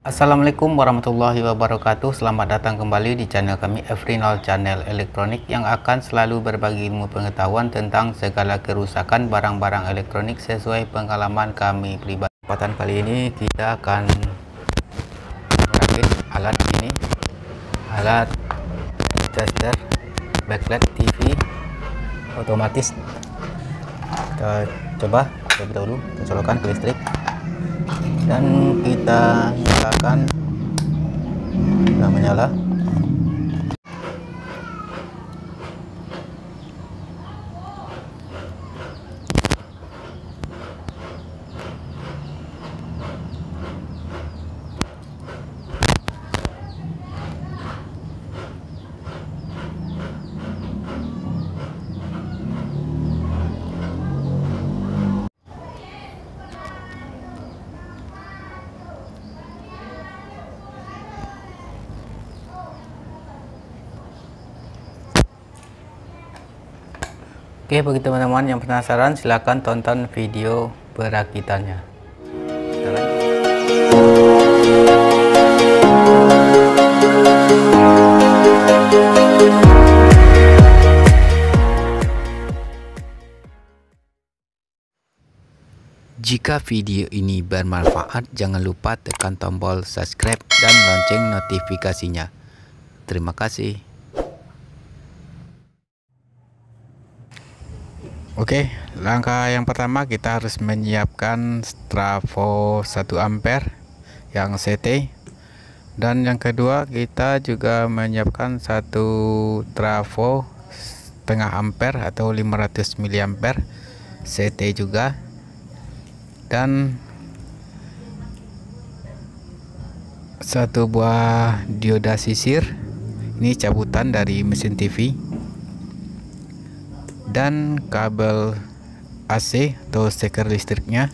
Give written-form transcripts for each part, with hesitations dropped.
Assalamualaikum warahmatullahi wabarakatuh. Selamat datang kembali di channel kami, Efrinol Channel Elektronik, yang akan selalu berbagi ilmu pengetahuan tentang segala kerusakan barang-barang elektronik sesuai pengalaman kami pribadi. Kesempatan kali ini kita akan merakit alat ini, alat tester backlight TV otomatis. Kita coba terlebih dahulu, kita colokkan ke listrik dan kita nyalakan. Sudah menyala. Oke, bagi teman-teman yang penasaran, silahkan tonton video perakitannya. Jika video ini bermanfaat, jangan lupa tekan tombol subscribe dan lonceng notifikasinya. Terima kasih. Oke, langkah yang pertama kita harus menyiapkan trafo 1 ampere yang CT, dan yang kedua kita juga menyiapkan satu trafo setengah ampere atau 500 mA CT juga, dan satu buah dioda sisir, ini cabutan dari mesin TV, dan kabel AC atau steker listriknya,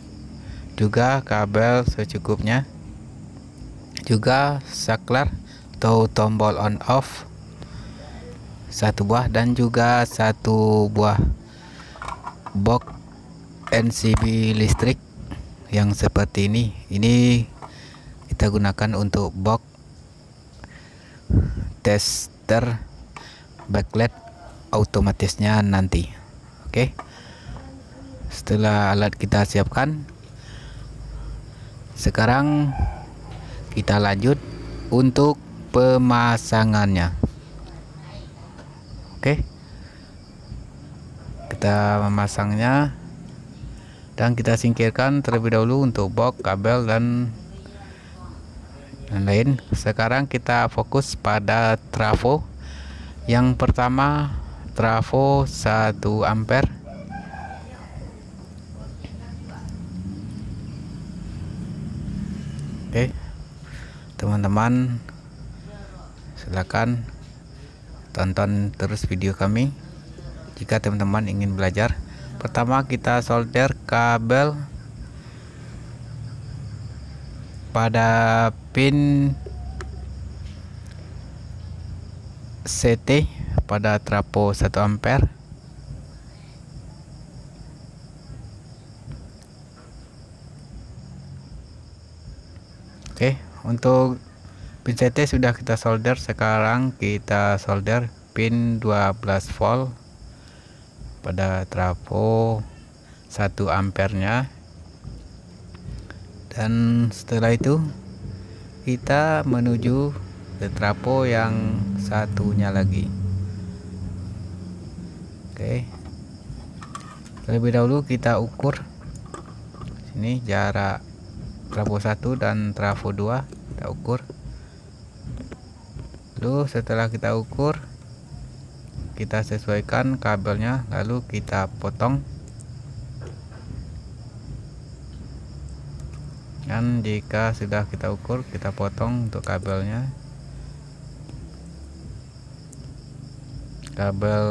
juga kabel secukupnya, juga saklar atau tombol on off satu buah, dan juga satu buah box NCB listrik yang seperti ini kita gunakan untuk box tester backlight otomatisnya nanti. Oke, setelah alat kita siapkan, sekarang kita lanjut untuk pemasangannya. Oke, kita memasangnya dan kita singkirkan terlebih dahulu untuk box, kabel, dan lain-lain. Sekarang kita fokus pada trafo. Yang pertama, trafo 1 ampere. Oke, teman-teman silakan tonton terus video kami jika teman-teman ingin belajar. Pertama kita solder kabel pada pin CT pada trafo 1 ampere. Oke, untuk pin CT sudah kita solder. Sekarang kita solder pin 12 volt pada trafo 1 ampernya, dan setelah itu kita menuju ke trafo yang satunya lagi. Oke, terlebih dahulu kita ukur sini jarak trafo 1 dan trafo 2, kita ukur. Lalu setelah kita ukur, kita sesuaikan kabelnya, lalu kita potong. Dan jika sudah kita ukur, kita potong untuk kabelnya. Kabel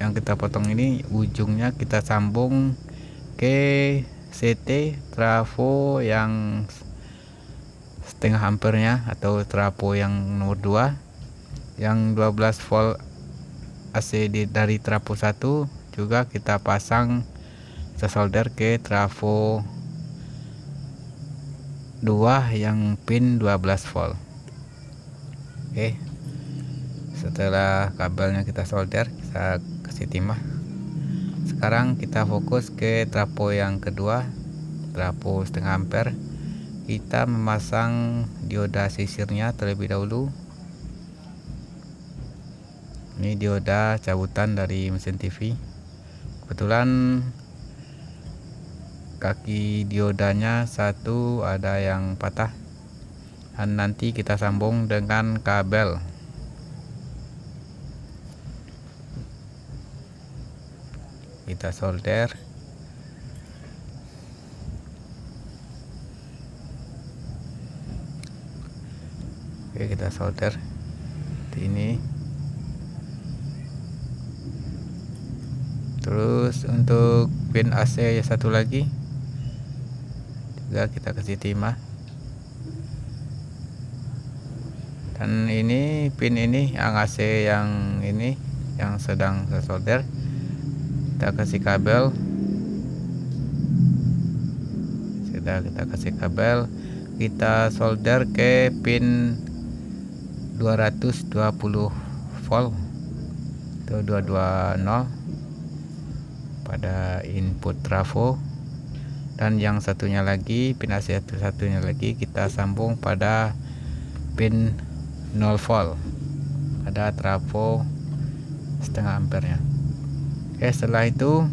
yang kita potong ini ujungnya kita sambung ke CT trafo yang setengah ampernya atau trafo yang nomor 2, yang 12 volt AC dari trafo 1 juga kita pasang, kita solder ke trafo 2 yang pin 12 volt. Oke, setelah kabelnya kita solder, kita kasih timah. Sekarang kita fokus ke trafo yang kedua, trafo 1/2 ampere. Kita memasang dioda sisirnya terlebih dahulu. Ini dioda cabutan dari mesin TV. Kebetulan kaki diodanya satu ada yang patah, dan nanti kita sambung dengan kabel. Kita solder. Oke, kita solder seperti ini. Terus untuk pin AC ya satu lagi juga kita kasih timah. Dan ini pin ini yang AC yang ini yang sedang saya solder, kita kasih kabel. Sudah kita kasih kabel, kita solder ke pin 220 volt atau 220 pada input trafo, dan yang satunya lagi pin AC satunya lagi kita sambung pada pin 0 volt pada trafo 1/2 ampernya. Oke, setelah itu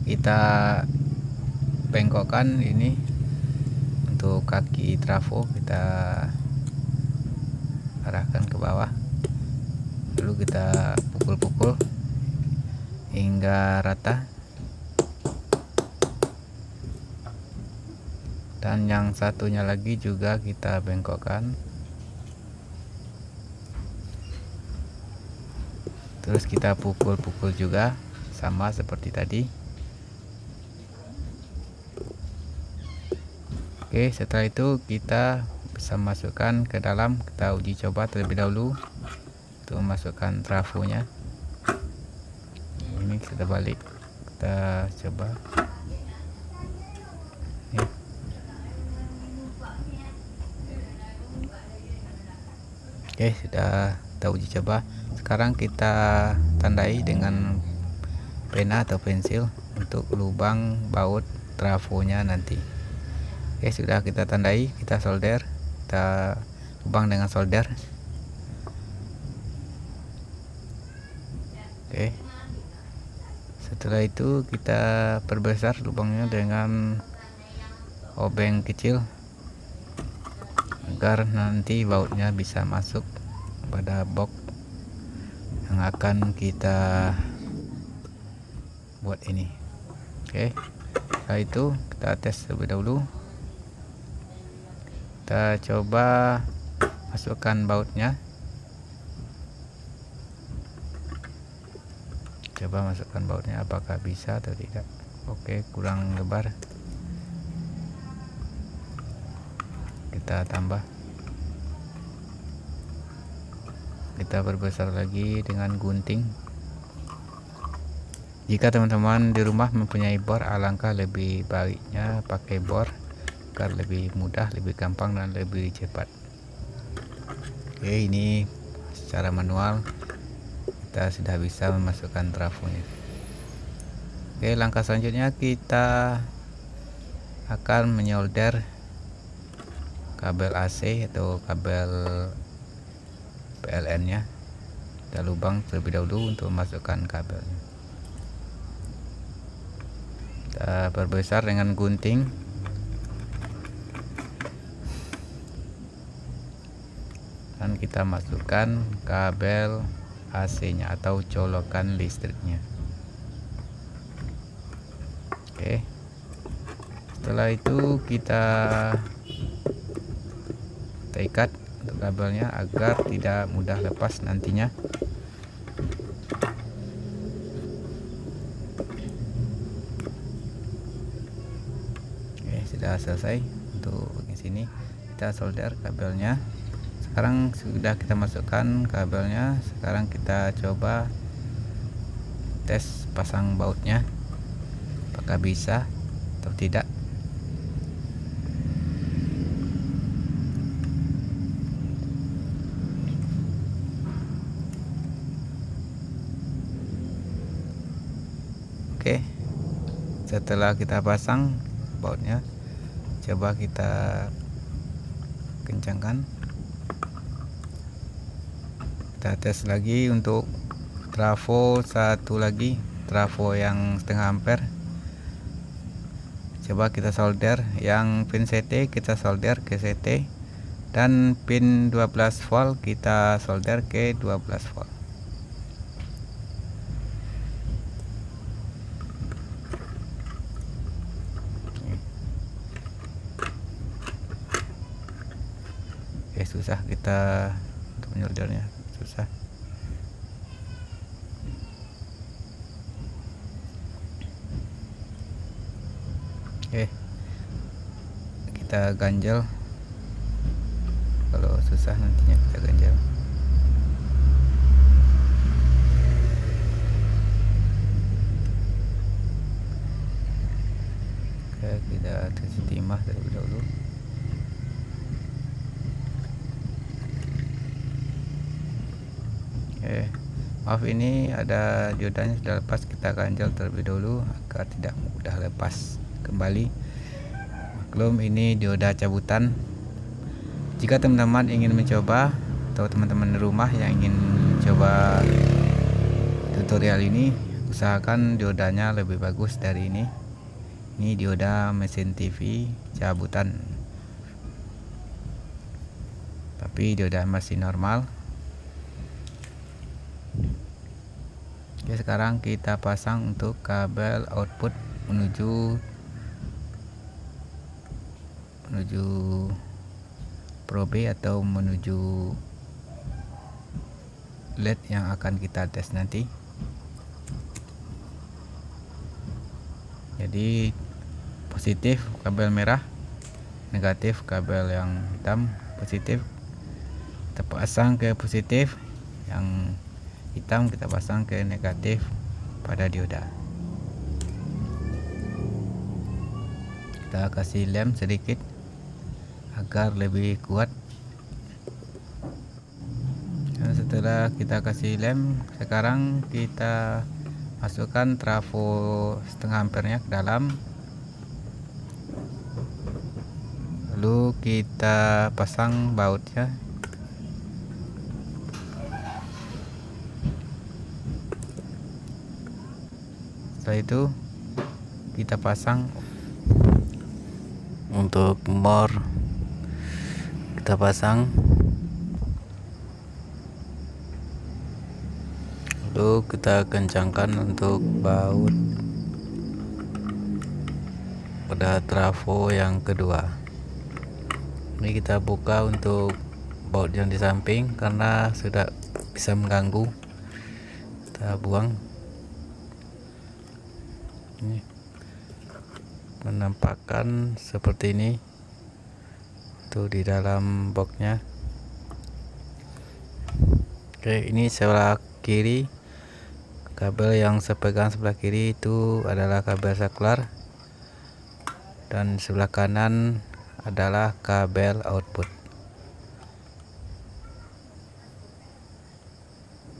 kita bengkokkan ini untuk kaki trafo, kita arahkan ke bawah, lalu kita pukul-pukul hingga rata. Dan yang satunya lagi juga kita bengkokkan, terus kita pukul-pukul juga sama seperti tadi. Oke, setelah itu kita bisa masukkan ke dalam. Kita uji coba terlebih dahulu untuk memasukkan trafonya. Ini sudah balik, kita coba. Oke, sudah kita uji coba. Sekarang kita tandai dengan pena atau pensil untuk lubang baut trafonya nanti. Oke, sudah kita tandai, kita solder, kita lubang dengan solder. Oke, setelah itu kita perbesar lubangnya dengan obeng kecil agar nanti bautnya bisa masuk pada box yang akan kita buat ini. Oke, setelah itu kita tes terlebih dahulu. Kita coba masukkan bautnya, coba masukkan bautnya apakah bisa atau tidak. Oke, kurang lebar, kita tambah, kita perbesar lagi dengan gunting. Jika teman-teman di rumah mempunyai bor, alangkah lebih baiknya pakai bor agar lebih mudah, lebih gampang, dan lebih cepat. Oke, ini secara manual kita sudah bisa memasukkan trafonya. Oke, langkah selanjutnya kita akan menyolder kabel AC atau kabel PLN nya. Kita lubang terlebih dahulu untuk memasukkan kabelnya. Kita perbesar dengan gunting. Dan kita masukkan kabel AC nya atau colokan listriknya. Oke, setelah itu kita ikat untuk kabelnya agar tidak mudah lepas nantinya. Oke, sudah selesai untuk di sini. Kita solder kabelnya. Sekarang sudah kita masukkan kabelnya. Sekarang kita coba tes pasang bautnya apakah bisa. atau tidak. Oke, setelah kita pasang bautnya, coba kita kencangkan. Kita tes lagi untuk trafo satu lagi, trafo yang setengah ampere. Coba kita solder yang pin CT, kita solder ke CT, dan pin 12 volt kita solder ke 12 volt. Susah kita untuk menyoldernya, susah. Kita ganjel, kalau susah nantinya kita ganjel. Oke, kita kasih timah terlebih dahulu. Maaf, ini ada diodanya sudah lepas, kita ganjel terlebih dahulu agar tidak mudah lepas kembali. Maklum ini dioda cabutan. Jika teman-teman ingin mencoba, atau teman-teman di rumah yang ingin coba tutorial ini, usahakan diodanya lebih bagus dari ini. Ini dioda mesin TV cabutan, tapi dioda masih normal. Oke, sekarang kita pasang untuk kabel output menuju probe atau menuju LED yang akan kita tes nanti. Jadi positif kabel merah, negatif kabel yang hitam. Positif kita pasang ke positif, yang hitam kita pasang ke negatif pada dioda. Kita kasih lem sedikit agar lebih kuat. Dan setelah kita kasih lem, sekarang kita masukkan trafo setengah ampernya ke dalam, lalu kita pasang bautnya. Setelah itu kita pasang untuk mor, kita pasang, lalu kita kencangkan untuk baut pada trafo yang kedua. Ini kita buka untuk baut yang di samping karena sudah bisa mengganggu, kita buang. Ini menampakkan seperti ini tuh di dalam boxnya. Oke, ini sebelah kiri, kabel yang saya pegang sebelah kiri itu adalah kabel saklar, dan sebelah kanan adalah kabel output.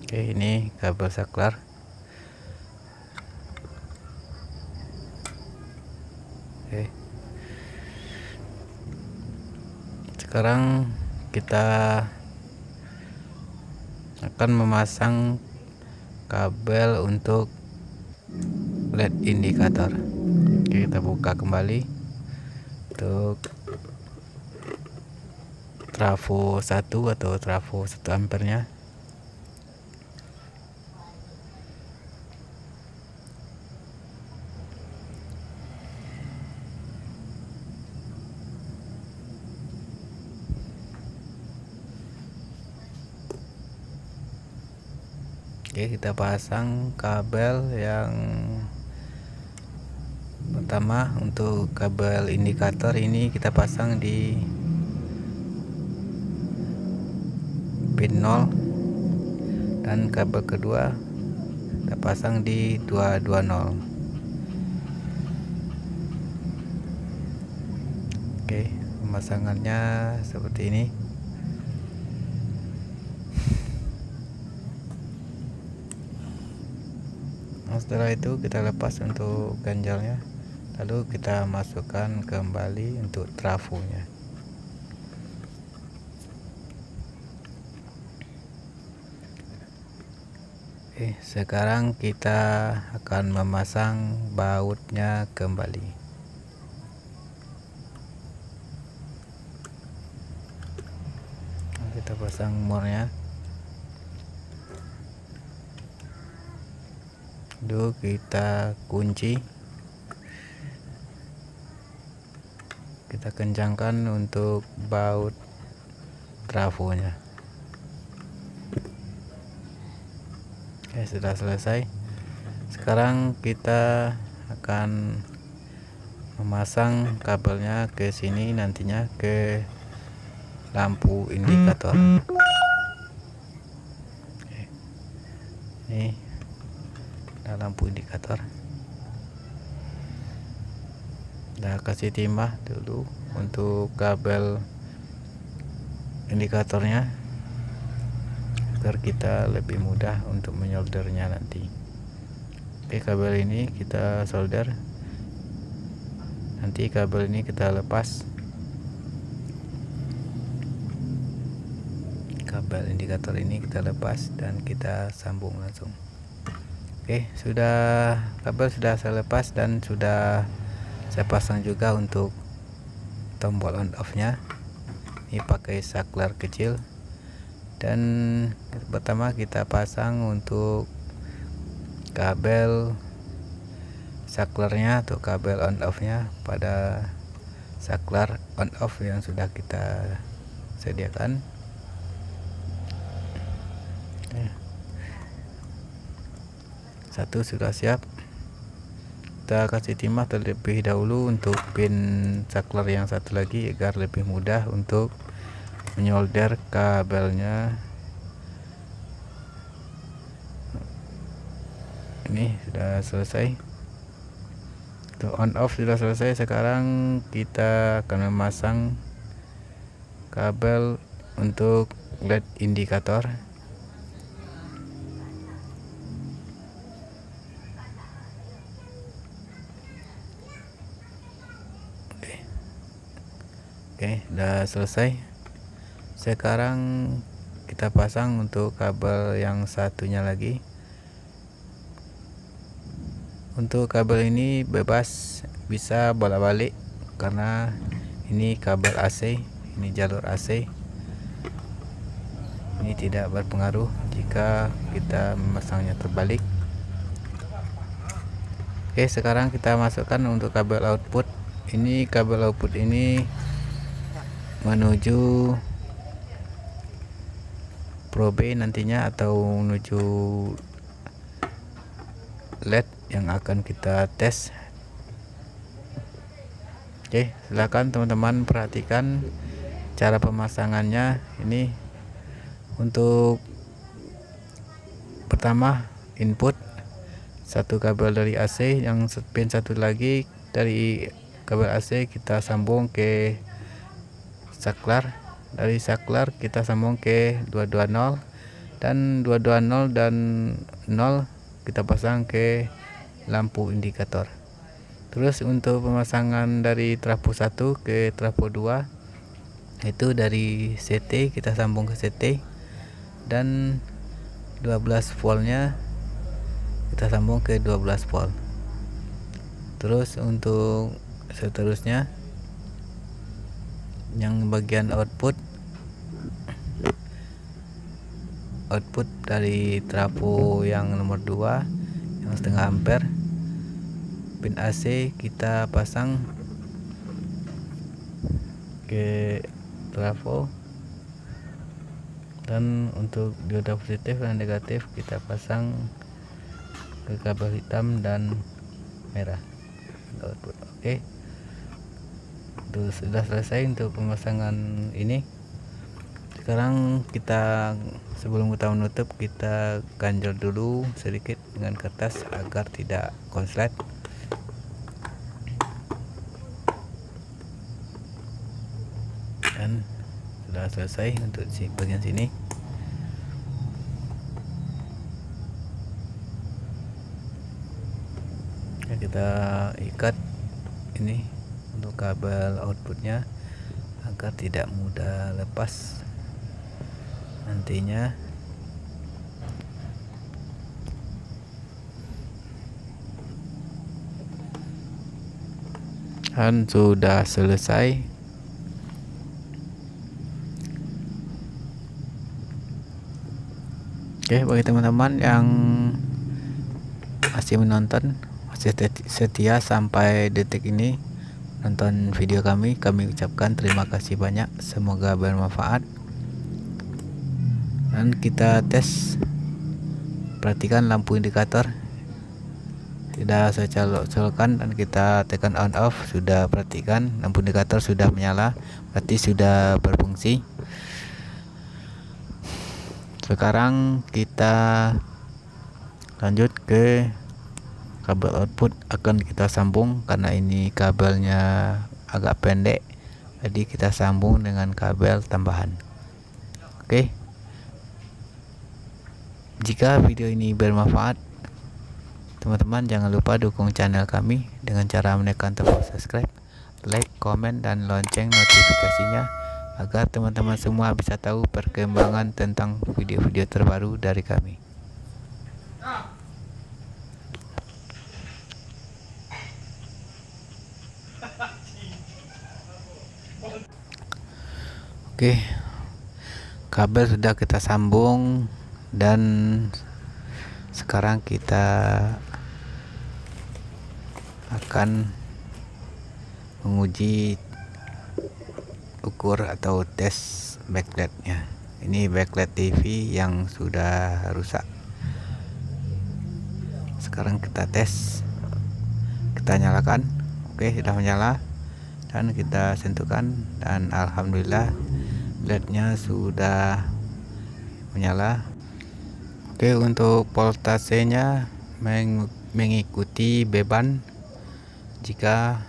Oke, ini kabel saklar. Oke, sekarang kita akan memasang kabel untuk LED indikator. Oke, kita buka kembali untuk trafo 1 atau trafo 1 ampernya. Oke, kita pasang kabel yang pertama. Untuk kabel indikator ini kita pasang di pin 0, dan kabel kedua kita pasang di 220. Oke, pemasangannya seperti ini. Nah, setelah itu kita lepas untuk ganjalnya, lalu kita masukkan kembali untuk trafonya. Oke, sekarang kita akan memasang bautnya kembali. Kita pasang mornya dulu, kita kunci, kita kencangkan untuk baut trafonya. Oke, sudah selesai. Sekarang kita akan memasang kabelnya ke sini, nantinya ke lampu indikator. Oke. Ini ada lampu indikator. Kita kasih timah dulu untuk kabel indikatornya agar kita lebih mudah untuk menyoldernya nanti. Oke, kabel ini kita solder. Nanti kabel ini kita lepas. Kabel indikator ini kita lepas dan kita sambung langsung. Oke, kabel sudah saya lepas dan sudah saya pasang juga untuk tombol on off nya. Ini pakai saklar kecil, dan pertama kita pasang untuk kabel saklarnya atau kabel on off nya pada saklar on off yang sudah kita sediakan. Satu sudah siap. Kita kasih timah terlebih dahulu untuk pin saklar yang satu lagi agar lebih mudah untuk menyolder kabelnya. Ini sudah selesai. Untuk on off sudah selesai. Sekarang kita akan memasang kabel untuk LED indikator. Oke, sudah selesai. Sekarang kita pasang untuk kabel yang satunya lagi. Untuk kabel ini bebas, bisa bolak-balik karena ini kabel AC, ini jalur AC. Ini tidak berpengaruh jika kita memasangnya terbalik. Oke, sekarang kita masukkan untuk kabel output. Ini kabel output ini menuju probe nantinya, atau menuju LED yang akan kita tes. Oke, silakan teman-teman perhatikan cara pemasangannya. Ini untuk pertama input satu kabel dari AC, yang pin satu lagi dari kabel AC kita sambung ke saklar. Dari saklar kita sambung ke 220, dan 220 dan 0 kita pasang ke lampu indikator. Terus untuk pemasangan dari trafo 1 ke trafo 2, itu dari CT kita sambung ke CT, dan 12 voltnya kita sambung ke 12 volt. Terus untuk seterusnya yang bagian output dari trafo yang nomor 2 yang setengah ampere, pin AC kita pasang ke trafo, dan untuk dioda positif dan negatif kita pasang ke kabel hitam dan merah output. Oke, itu sudah selesai untuk pemasangan ini. Sekarang kita, sebelum kita menutup, kita ganjel dulu sedikit dengan kertas agar tidak konslet. Dan sudah selesai untuk bagian sini. Ya, kita ikat ini untuk kabel outputnya agar tidak mudah lepas nantinya. Dan sudah selesai. Oke, bagi teman-teman yang masih menonton, masih setia sampai detik ini nonton video kami ucapkan terima kasih banyak, semoga bermanfaat. Dan kita tes, perhatikan lampu indikator tidak saya colokkan dan kita tekan on off. Sudah, perhatikan lampu indikator sudah menyala, berarti sudah berfungsi. Sekarang kita lanjut ke kabel output, akan kita sambung karena ini kabelnya agak pendek, jadi kita sambung dengan kabel tambahan. Oke, jika video ini bermanfaat, teman-teman jangan lupa dukung channel kami dengan cara menekan tombol subscribe, like, komen, dan lonceng notifikasinya agar teman-teman semua bisa tahu perkembangan tentang video-video terbaru dari kami. Oke, kabel sudah kita sambung dan sekarang kita akan menguji ukur atau tes backlightnya. Ini backlight TV yang sudah rusak. Sekarang kita tes, kita nyalakan. Oke, sudah menyala dan kita sentuhkan dan alhamdulillah LED-nya sudah menyala. Oke, untuk voltasenya mengikuti beban. Jika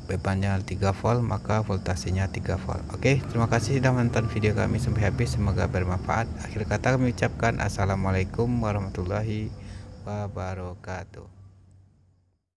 bebannya 3 volt maka voltasenya 3 volt. Oke, terima kasih sudah menonton video kami sampai habis, semoga bermanfaat. Akhir kata kami ucapkan assalamualaikum warahmatullahi wabarakatuh.